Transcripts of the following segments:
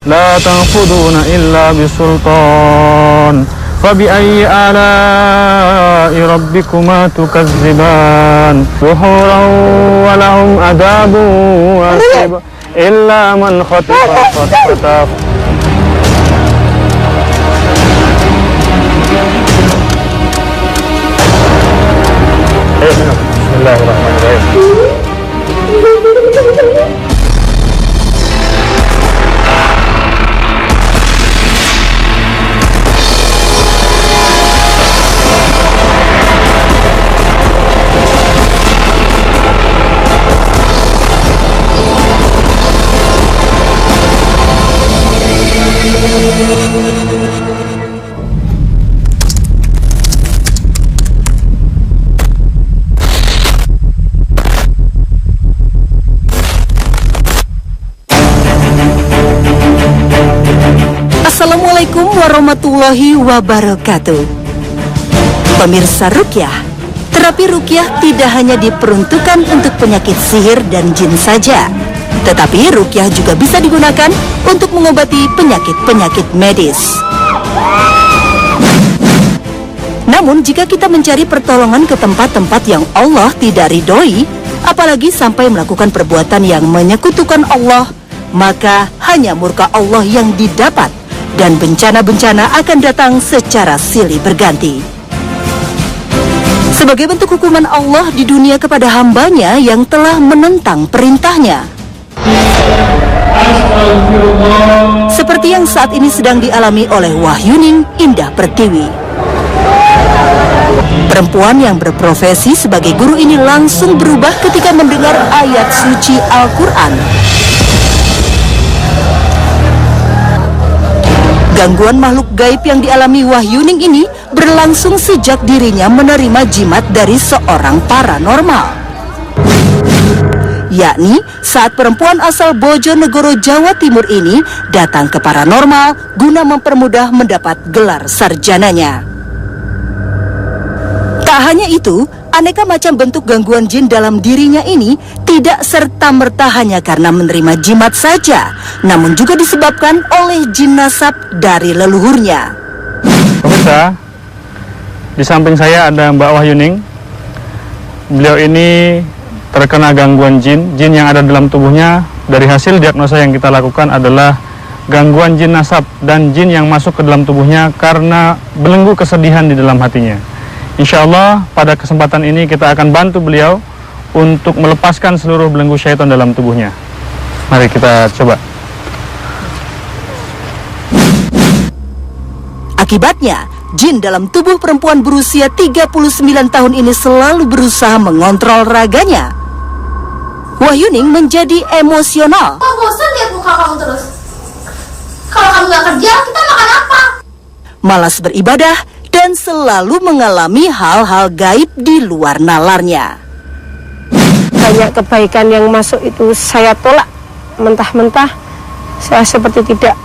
لا تنفذون إلا بسلطان فبأي آلاء ربكما تكذبان دحورا ولهم عذاب واصب إلا من خطف خطفة Bismillahirrahmanirrahim. Assalamualaikum warahmatullahi wabarakatuh. Pemirsa Ruqyah, terapi Ruqyah tidak hanya diperuntukkan untuk penyakit sihir dan jin saja, tetapi Ruqyah juga bisa digunakan untuk mengobati penyakit-penyakit medis. Namun jika kita mencari pertolongan ke tempat-tempat yang Allah tidak ridhoi, apalagi sampai melakukan perbuatan yang menyekutukan Allah, maka hanya murka Allah yang didapat, dan bencana-bencana akan datang secara silih berganti. Sebagai bentuk hukuman Allah di dunia kepada hambanya yang telah menentang perintahnya. Seperti yang saat ini sedang dialami oleh Wahyuning Indah Pertiwi. Perempuan yang berprofesi sebagai guru ini langsung berubah ketika mendengar ayat suci Al-Quran. Gangguan makhluk gaib yang dialami Wahyuning ini berlangsung sejak dirinya menerima jimat dari seorang paranormal. Yakni saat perempuan asal Bojonegoro, Jawa Timur ini datang ke paranormal guna mempermudah mendapat gelar sarjananya. Tak hanya itu, aneka macam bentuk gangguan jin dalam dirinya ini tidak serta-merta hanya karena menerima jimat saja, namun juga disebabkan oleh jin nasab dari leluhurnya. Pemirsa, di samping saya ada Mbak Wahyuning. Beliau ini terkena gangguan jin yang ada dalam tubuhnya. Dari hasil diagnosa yang kita lakukan adalah gangguan jin nasab dan jin yang masuk ke dalam tubuhnya karena belenggu kesedihan di dalam hatinya. Insya Allah pada kesempatan ini kita akan bantu beliau untuk melepaskan seluruh belenggu syaitan dalam tubuhnya. Mari kita coba. Akibatnya, jin dalam tubuh perempuan berusia 39 tahun ini selalu berusaha mengontrol raganya. Wahyuning menjadi emosional. Oh, bosan lihat muka kamu terus. Kalau kamu gak kerja, kita makan apa? Malas beribadah dan selalu mengalami hal-hal gaib di luar nalarnya. Banyak kebaikan yang masuk itu saya tolak mentah-mentah. Saya seperti tidak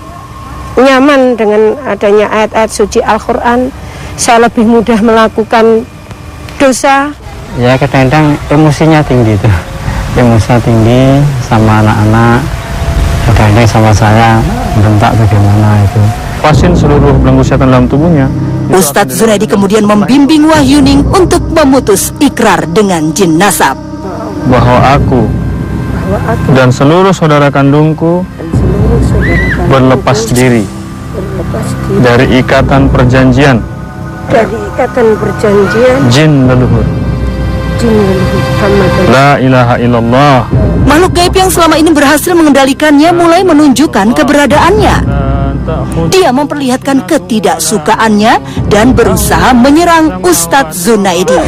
nyaman dengan adanya ayat-ayat suci Al-Quran. Saya lebih mudah melakukan dosa. Ya kadang-kadang emosinya tinggi tuh. Emosinya tinggi sama anak-anak. Kadang-kadang sama saya bentak bagaimana itu. Lepasin seluruh belenggu syaitan dalam tubuhnya. Ustadz Zunaidi kemudian membimbing Wahyuning untuk memutus ikrar dengan jin nasab. Bahwa aku dan seluruh saudara kandungku berlepas diri dari ikatan perjanjian jin leluhur. La ilaha illallah. Makhluk gaib yang selama ini berhasil mengendalikannya mulai menunjukkan keberadaannya. Dia memperlihatkan ketidaksukaannya dan berusaha menyerang Ustadz Zunaidi.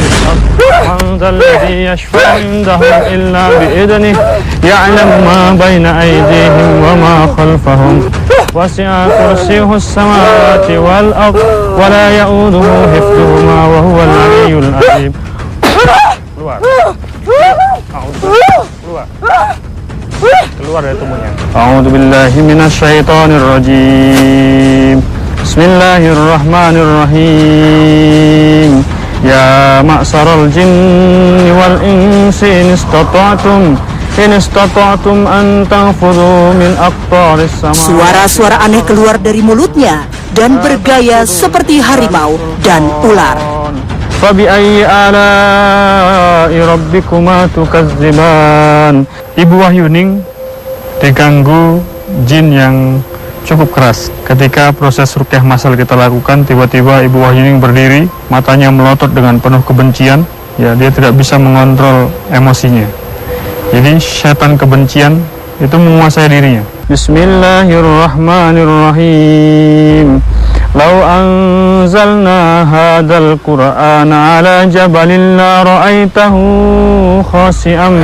Keluar dari tubuhnya. A'udzubillahi minasyaitonirrajim. Bismillahirrahmanirrahim. Ya ma'saral jinni wal insi in istata'tum in istata'tum an tanfudhu min aqtaris sama. Suara-suara aneh keluar dari mulutnya dan bergaya seperti harimau dan ular. Fabi ayyi ala'i rabbikuma tukazziban. Ibu Wahyuning diganggu jin yang cukup keras. Ketika proses ruqyah masal kita lakukan, tiba-tiba Ibu Wahyuning berdiri, matanya melotot dengan penuh kebencian. Ya, dia tidak bisa mengontrol emosinya. Jadi setan kebencian itu menguasai dirinya. Bismillahirrahmanirrahim. Lau anzalna hadzal qur'ana ala jabalin la ra'aitahu khashi'an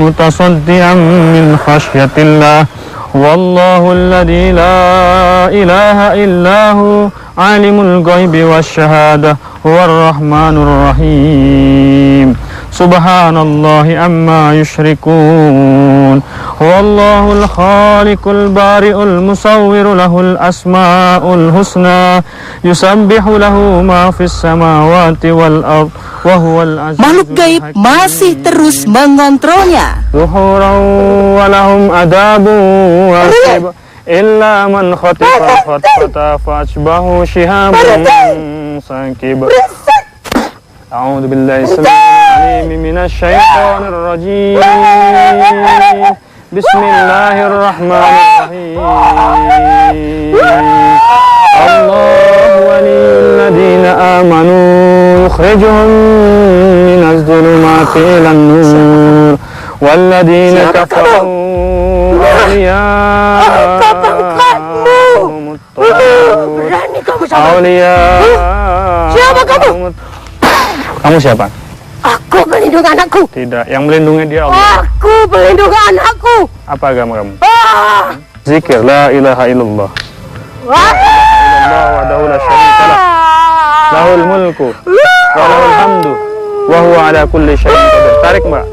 mutasaddian min khasyatillah. Wallahu alladzi la ilaha illahu alimul ghaibi wasyahadah huwar rahmanur rahim. Subhanallahi amma yushrikun. Wallahul khaliqul bari'ul musawwiru lahul asma'ul husna. Yusabbihu lahu ma fis samawati wal ard wa huwal azizul Makhluk gaib masih terus mengontrolnya. Zuhuran wa lahum adabu wasib illa man khatifa khatfata fa'ashbahu shihabun sakib. A'udzu billahi samil alim minasy syaithanir rajim. Bismillahirrahmanirrahim. Allahu waliyul ladzina amanu yukhrijuhum minadh dhulumati ilan nur wal ladzina kafaru Siapa kamu? Kamu siapa? Aku pelindung anakku. Tidak, yang melindungi dia Allah. Aku pelindung anakku. Apa agama kamu? Ah! Zikir la ilaha illallah. Wah! Allah wahdahu la syarika lah. Lahul mulku wa lahul hamdu wa huwa ala kulli syai'in qadir. Tarik, Mbak.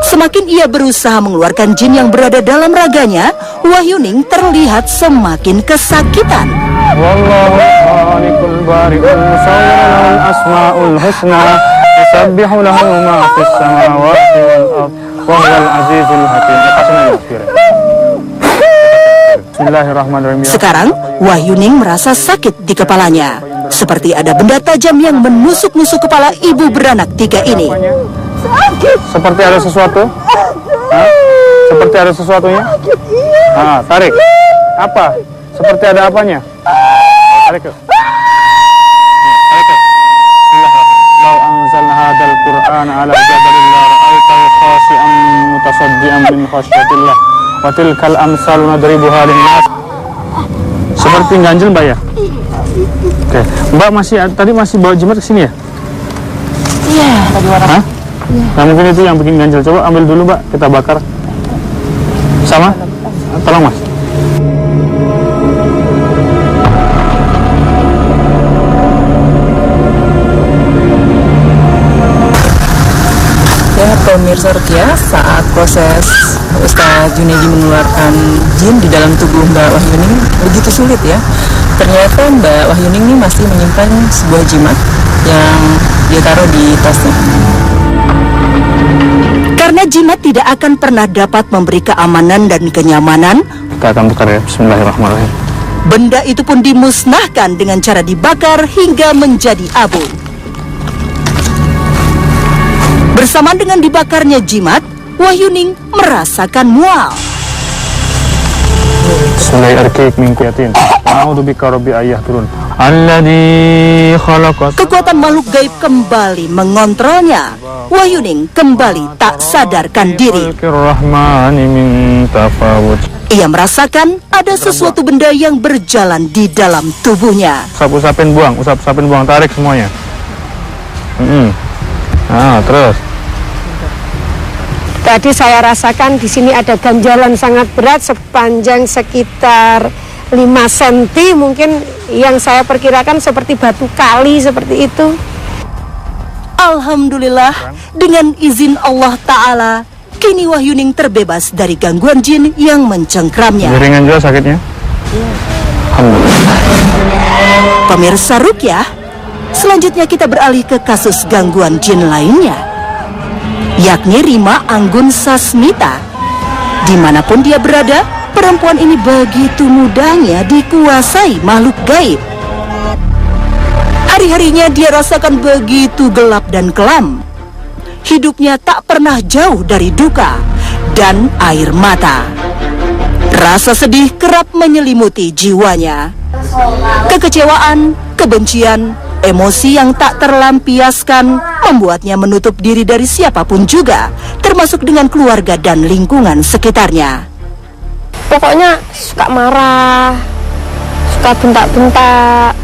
Semakin ia berusaha mengeluarkan jin yang berada dalam raganya, Wahyuning terlihat semakin kesakitan. Wallahu khaliqul bari'ul musawwir lahul asmaul husna. Yusabbihu lahu ma fis samawati wal ard wa huwal azizul hakim. Bismillahirrahmanirrahim. Sekarang, Wahyuning merasa sakit di kepalanya. Seperti ada benda tajam yang menusuk-nusuk kepala ibu beranak 3 ini. Seperti ada sesuatu? Hah? Seperti ada sesuatunya? Ah, tarik. Apa? Seperti ada apanya? Tarik ke. Tarik ke. Bismillahirrahmanirrahim. Lau anzalna hadzal qur'ana ala jabalin la ra'aitahu khashi'an mutasaddian min khasyatillah. Wa tilkal amsalu nadribuha lin-nas. Seperti ganjil, Mbak ya? Oke. Mbak tadi masih bawa jimat ke sini ya? Iya. Hah? Nah, mungkin itu yang bikin ganjil. Coba ambil dulu, Mbak, kita bakar. Sama? Tolong, Mas. Ya, pemirsa Ruqyah, saat proses Ustaz Junaidi mengeluarkan jin di dalam tubuh Mbak Wahyuning begitu sulit ya. Ternyata Mbak Wahyuning ini masih menyimpan sebuah jimat yang dia taruh di tasnya. Karena jimat tidak akan pernah dapat memberi keamanan dan kenyamanan, Kita akan bakar ya. Bismillahirrahmanirrahim. benda itu pun dimusnahkan dengan cara dibakar hingga menjadi abu. Bersamaan dengan dibakarnya jimat, Wahyuning merasakan mual. Bismillahirrahmanirrahim. Min kuyatin. A'udzu bika rabbi ayah turun. Alladzi khalaqas. Kekuatan makhluk gaib kembali mengontrolnya. Wahyuning kembali tak sadarkan diri. Rahmani min tafawut. Ia merasakan ada sesuatu benda yang berjalan di dalam tubuhnya. Usap-usapin buang, tarik semuanya. Nah, terus. Tadi saya rasakan di sini ada ganjalan sangat berat sepanjang sekitar 5 cm mungkin, yang saya perkirakan seperti batu kali seperti itu. Alhamdulillah, dengan izin Allah Ta'ala, kini Wahyuning terbebas dari gangguan jin yang mencengkramnya. Ringan juga sakitnya? Alhamdulillah. Pemirsa Ruqyah, selanjutnya kita beralih ke kasus gangguan jin lainnya, yakni Rima Anggun Sasmita Dimanapun dia berada, perempuan ini begitu mudahnya dikuasai makhluk gaib. Hari-harinya dia rasakan begitu gelap dan kelam. Hidupnya tak pernah jauh dari duka dan air mata. Rasa sedih kerap menyelimuti jiwanya. Kekecewaan, kebencian, emosi yang tak terlampiaskan membuatnya menutup diri dari siapapun juga, termasuk dengan keluarga dan lingkungan sekitarnya. Pokoknya suka marah, suka bentak-bentak.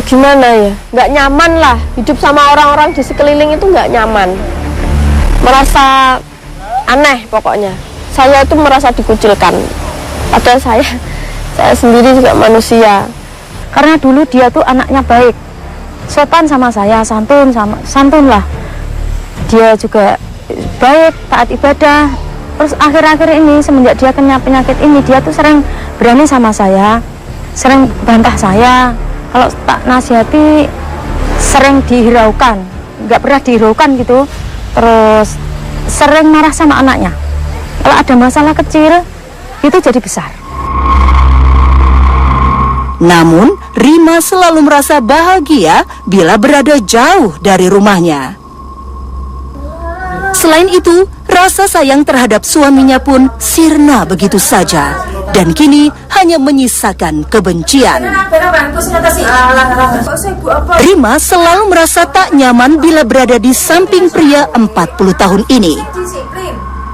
Gimana ya, nggak nyaman lah. Hidup sama orang-orang di sekeliling itu nggak nyaman. Merasa aneh pokoknya. Saya itu merasa dikucilkan. Padahal saya sendiri juga manusia. Karena dulu dia tuh anaknya baik, sopan sama saya, santun lah. Dia juga baik, taat ibadah. Terus akhir-akhir ini semenjak dia kena penyakit ini, dia tuh sering berani sama saya, sering bantah saya. Kalau tak nasihati sering dihiraukan, nggak pernah dihiraukan gitu. Terus sering marah sama anaknya. Kalau ada masalah kecil, itu jadi besar. Namun, Rima selalu merasa bahagia bila berada jauh dari rumahnya. Selain itu, rasa sayang terhadap suaminya pun sirna begitu saja. Dan kini hanya menyisakan kebencian. Rima selalu merasa tak nyaman bila berada di samping pria 40 tahun ini.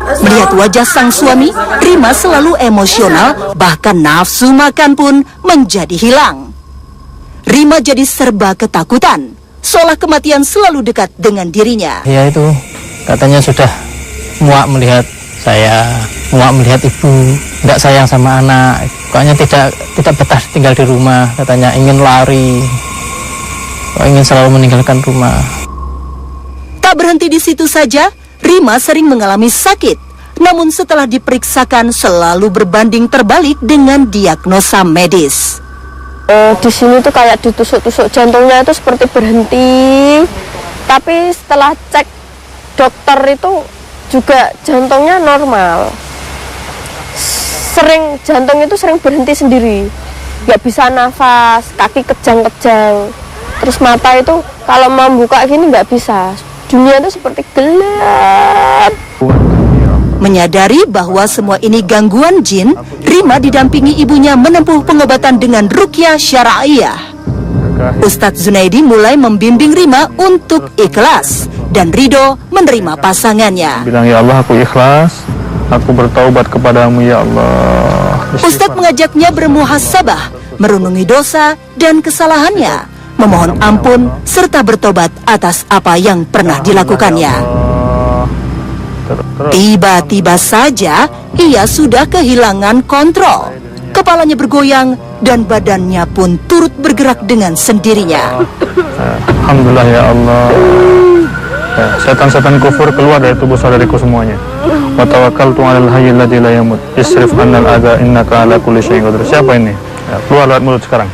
Melihat wajah sang suami, Rima selalu emosional, bahkan nafsu makan pun menjadi hilang. Rima jadi serba ketakutan, seolah kematian selalu dekat dengan dirinya. Ya itu, katanya sudah muak melihat saya, muak melihat ibu, tidak sayang sama anak, pokoknya tidak betah tinggal di rumah, katanya ingin lari, ingin selalu meninggalkan rumah. Tak berhenti di situ saja, Rima sering mengalami sakit, namun setelah diperiksakan selalu berbanding terbalik dengan diagnosa medis. Di sini tuh kayak ditusuk-tusuk, jantungnya itu seperti berhenti, tapi setelah cek dokter itu juga jantungnya normal. Jantung itu sering berhenti sendiri, nggak bisa nafas, kaki kejang-kejang, terus mata itu kalau mau buka gini nggak bisa. Dunia itu seperti gelap. Menyadari bahwa semua ini gangguan jin, Rima didampingi ibunya menempuh pengobatan dengan ruqyah syar'iyah. Ustadz Zunaidi mulai membimbing Rima untuk ikhlas dan ridho menerima pasangannya. Bilang, ya Allah, aku ikhlas, aku bertaubat kepadamu ya Allah. Ustadz mengajaknya bermuhasabah, merenungi dosa dan kesalahannya, memohon ampun serta bertobat atas apa yang pernah dilakukannya. Tiba-tiba saja ia sudah kehilangan kontrol. Kepalanya bergoyang dan badannya pun turut bergerak dengan sendirinya. Alhamdulillah ya Allah. Ya, setan-setan kufur keluar dari tubuh saudariku semuanya. Wa tawakkaltu 'alal hayyil ladzi la yamut. Isrif 'annal adza innaka 'ala kulli syai'in qadir. Siapa ini? Ya, keluar lewat mulut sekarang.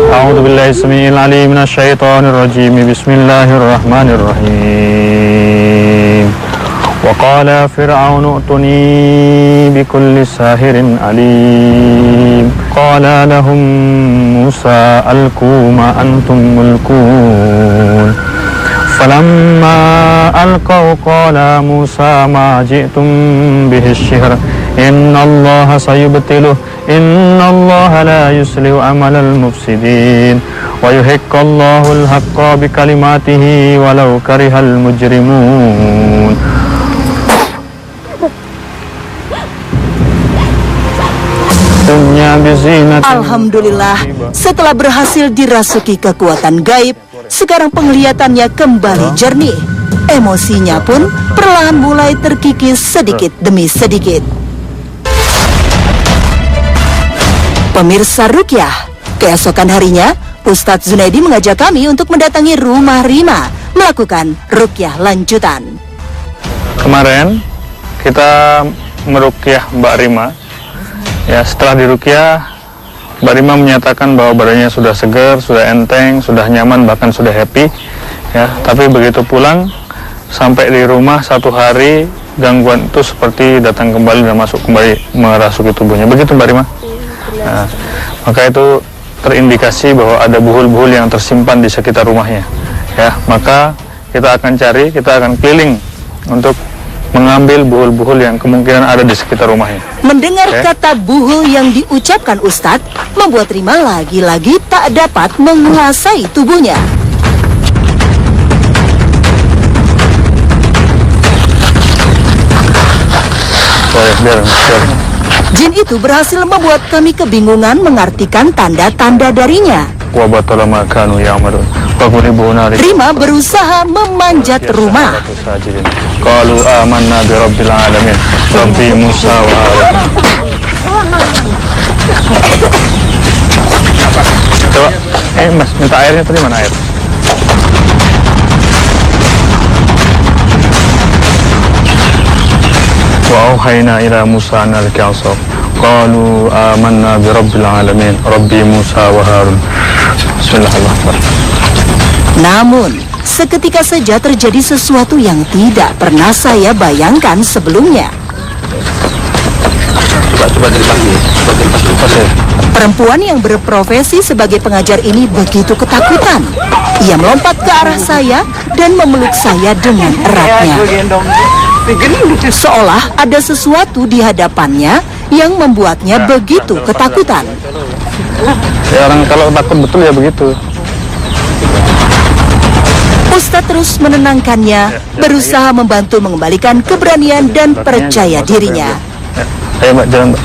A'udzu billahi samiil 'alim minasyaitonir rajim. Bismillahirrahmanirrahim. Wa qala fir'aunu a'tuni bikulli sahirin alim. Qala lahum Musa alqu ma antum mulkun. Falamma alqaw qala Musa ma ji'tum bihi asy-syihr innallaha sayubtiluh innallaha la yuslihu amalal mufsidin wa yuhiqqallahu al-haqqa bikalimatihi walau karihal mujrimun. Alhamdulillah, setelah berhasil dirasuki kekuatan gaib, sekarang penglihatannya kembali jernih. Emosinya pun perlahan mulai terkikis sedikit demi sedikit. Pemirsa Ruqyah, keesokan harinya, Ustadz Zunaidi mengajak kami untuk mendatangi rumah Rima, melakukan Ruqyah lanjutan. Kemarin kita meruqyah Mbak Rima. Ya, setelah diruqyah, Mbak Rima menyatakan bahwa badannya sudah segar, sudah enteng, sudah nyaman, bahkan sudah happy. Ya, tapi begitu pulang, sampai di rumah satu hari gangguan itu seperti datang kembali dan masuk kembali merasuki tubuhnya. Begitu Mbak Rima? Nah, maka itu terindikasi bahwa ada buhul-buhul yang tersimpan di sekitar rumahnya. Ya, maka kita akan cari, kita akan keliling untuk mengambil buhul-buhul yang kemungkinan ada di sekitar rumahnya. Mendengar kata buhul yang diucapkan Ustadz, membuat Rima lagi-lagi tak dapat menguasai tubuhnya. Biar. Jin itu berhasil membuat kami kebingungan mengartikan tanda-tanda darinya. Wa batala ma kanu ya'malun. Wa qulibu nari. Rima berusaha memanjat rumah. Qalu amanna bi rabbil alamin. Rabbi Musa wa Harun. Coba, Mas, minta airnya tadi, mana air? Wa auhayna ila Musa an alqi 'asaq. Qalu amanna bi rabbil alamin. Rabbi Musa wa Harun. Bismillahirrahmanirrahim. Namun, seketika saja terjadi sesuatu yang tidak pernah saya bayangkan sebelumnya. Coba dipanggil. Perempuan yang berprofesi sebagai pengajar ini begitu ketakutan. Ia melompat ke arah saya dan memeluk saya dengan eratnya. Seolah ada sesuatu di hadapannya yang membuatnya begitu ketakutan. Ya, orang kalau takut betul ya begitu. Ustadz terus menenangkannya, berusaha membantu mengembalikan keberanian dan percaya dirinya. Ayo Mbak, jalan Mbak.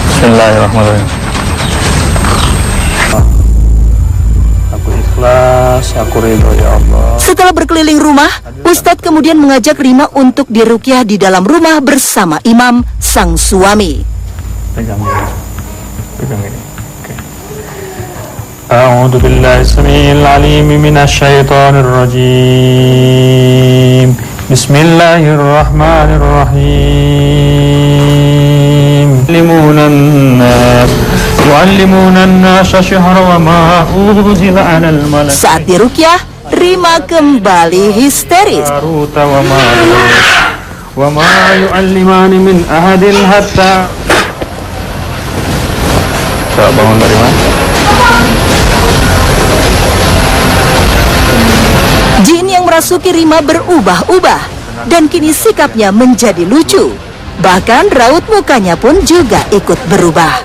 Bismillahirrahmanirrahim. Aku ikhlas, aku ridho ya Allah. Setelah berkeliling rumah, Ustadz kemudian mengajak Rima untuk diruqyah di dalam rumah bersama imam sang suami. Pegang ini. Pegang ini. Oke. A'udzu billahi samil alim minasyaitonir rajim. Bismillahirrahmanirrahim. Yu'allimuna an-nasa syahra wa ma unzila 'alal malak. Saat diruqyah, Rima kembali histeris. Wa ma yu'allimani min ahadin hatta. Coba bangun dari mana? Jin yang merasuki Rima berubah-ubah dan kini sikapnya menjadi lucu. Bahkan raut mukanya pun juga ikut berubah.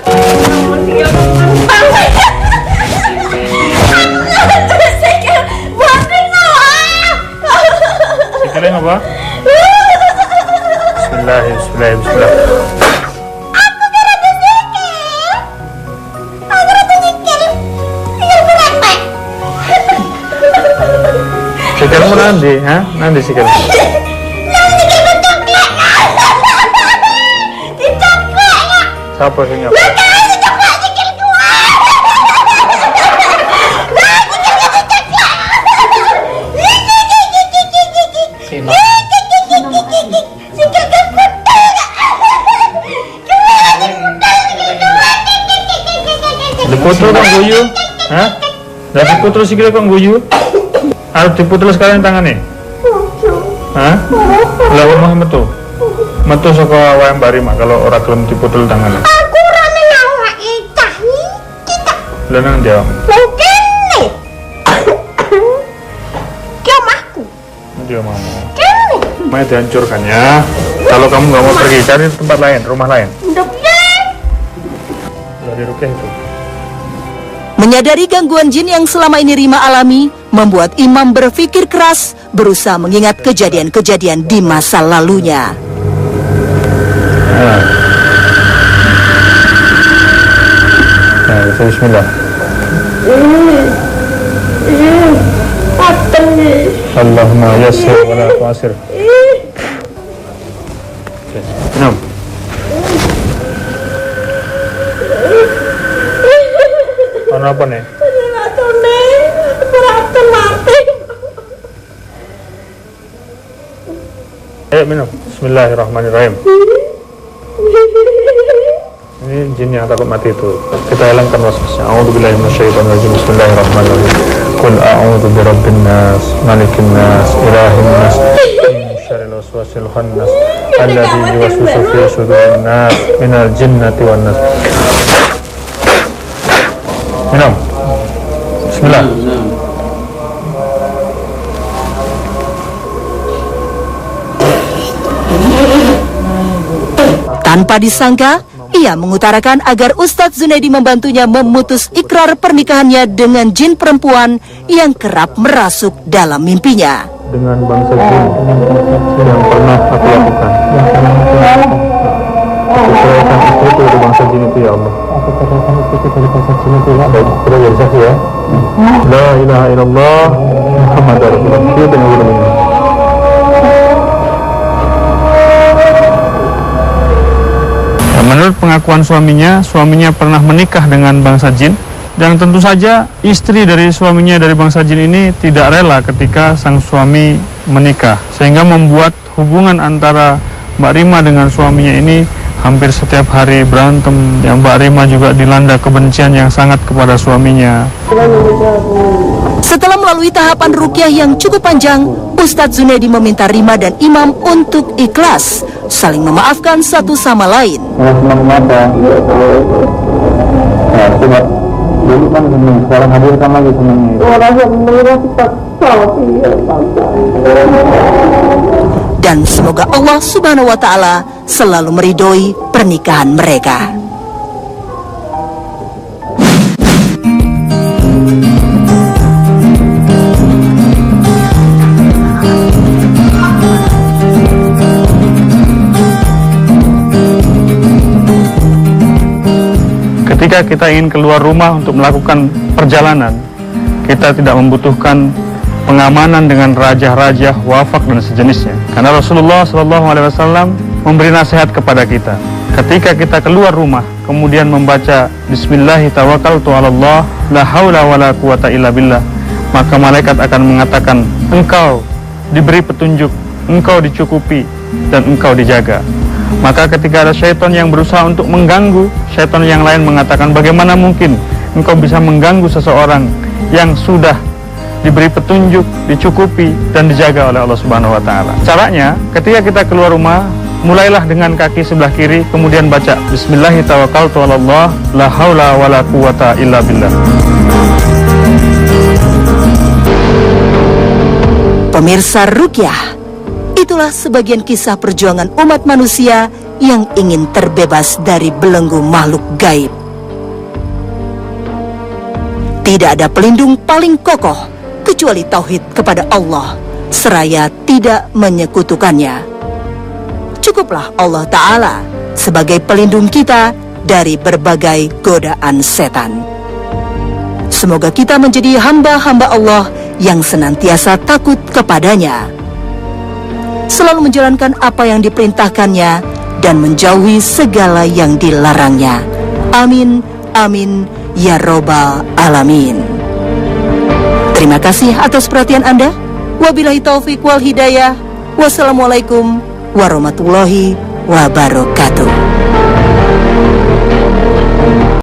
Sikilnya apa? Bismillah. Sikilmu nanti, ha? Nanti sikilmu. Siapa sih nyapa? Dipotol kang guyu? Hah? Lah dipotol sikile kang guyu? Harus dipotol sekarang tangannya? Hah? Lah omah metu. Metu saka wae Mbak Rima kalau ora gelem dipotol tangannya. Aku rame nawa kita. Lah nang dia. Mungkin nih. Kau mahku. Dia mau. Mau dihancurkan ya. Kalau kamu nggak mau pergi cari tempat lain, rumah lain. Dari rukyah itu. Menyadari gangguan jin yang selama ini Rima alami, membuat imam berpikir keras, berusaha mengingat kejadian-kejadian di masa lalunya. Nah, bismillah. Allahumma yassir wa la tu'assir. Minum. Warna apa nih? Ayo minum. Bismillahirrahmanirrahim. Ini jin yang takut mati itu. Kita hilangkan waswasnya. A'udzubillahi minasyaitonirrajim. Bismillahirrahmanirrahim. Qul a'udzu birabbin nas, malikin nas, ilahin nas, min syarril waswasil khannas, alladzi yuwaswisu fi sudurin nas minal jinnati wan nas. Minum. Bismillah. Tanpa disangka, ia mengutarakan agar Ustadz Zunaidi membantunya memutus ikrar pernikahannya dengan jin perempuan yang kerap merasuk dalam mimpinya. Dengan bangsa jin yang pernah aku lakukan. Aku ceraikan istriku dari bangsa jin itu, ya Allah. Aku ceraikan istriku dari bangsa jin itu, ya Allah. Baik, sudah jadi saksi ya. La ilaha illallah Muhammad Rasulullah. Dia tengah berdoa. Menurut pengakuan suaminya pernah menikah dengan bangsa jin, dan tentu saja istri dari suaminya dari bangsa jin ini tidak rela ketika sang suami menikah, sehingga membuat hubungan antara Mbak Rima dengan suaminya ini hampir setiap hari berantem. Yang Mbak Rima juga dilanda kebencian yang sangat kepada suaminya. Setelah melalui tahapan ruqyah yang cukup panjang, Ustadz Zunaidi meminta Rima dan Imam untuk ikhlas, saling memaafkan satu sama lain. Senang mata. Nah, coba dulu kan senang, sekarang hadirkan lagi senangnya. Dan semoga Allah Subhanahu wa Ta'ala selalu meridhoi pernikahan mereka. Ketika kita ingin keluar rumah untuk melakukan perjalanan, kita tidak membutuhkan pengamanan dengan raja-raja, wafak dan sejenisnya. Karena Rasulullah SAW memberi nasihat kepada kita. Ketika kita keluar rumah, kemudian membaca Bismillahi tawakkaltu 'alallah, la haula wala quwata illa billah, maka malaikat akan mengatakan, engkau diberi petunjuk, engkau dicukupi, dan engkau dijaga. Maka ketika ada syaitan yang berusaha untuk mengganggu, syaitan yang lain mengatakan, bagaimana mungkin engkau bisa mengganggu seseorang yang sudah diberi petunjuk, dicukupi, dan dijaga oleh Allah Subhanahu wa Ta'ala. Caranya, ketika kita keluar rumah, mulailah dengan kaki sebelah kiri, kemudian baca Bismillahi tawakkaltu 'alallah, la haula wala quwata illa billah. Pemirsa ruqyah, itulah sebagian kisah perjuangan umat manusia yang ingin terbebas dari belenggu makhluk gaib. Tidak ada pelindung paling kokoh kecuali tauhid kepada Allah, seraya tidak menyekutukannya. Cukuplah Allah Ta'ala sebagai pelindung kita dari berbagai godaan setan. Semoga kita menjadi hamba-hamba Allah yang senantiasa takut kepadanya, selalu menjalankan apa yang diperintahkannya dan menjauhi segala yang dilarangnya. Amin, amin, ya robbal alamin. Terima kasih atas perhatian Anda. Wabillahi taufik wal hidayah. Wassalamualaikum warahmatullahi wabarakatuh.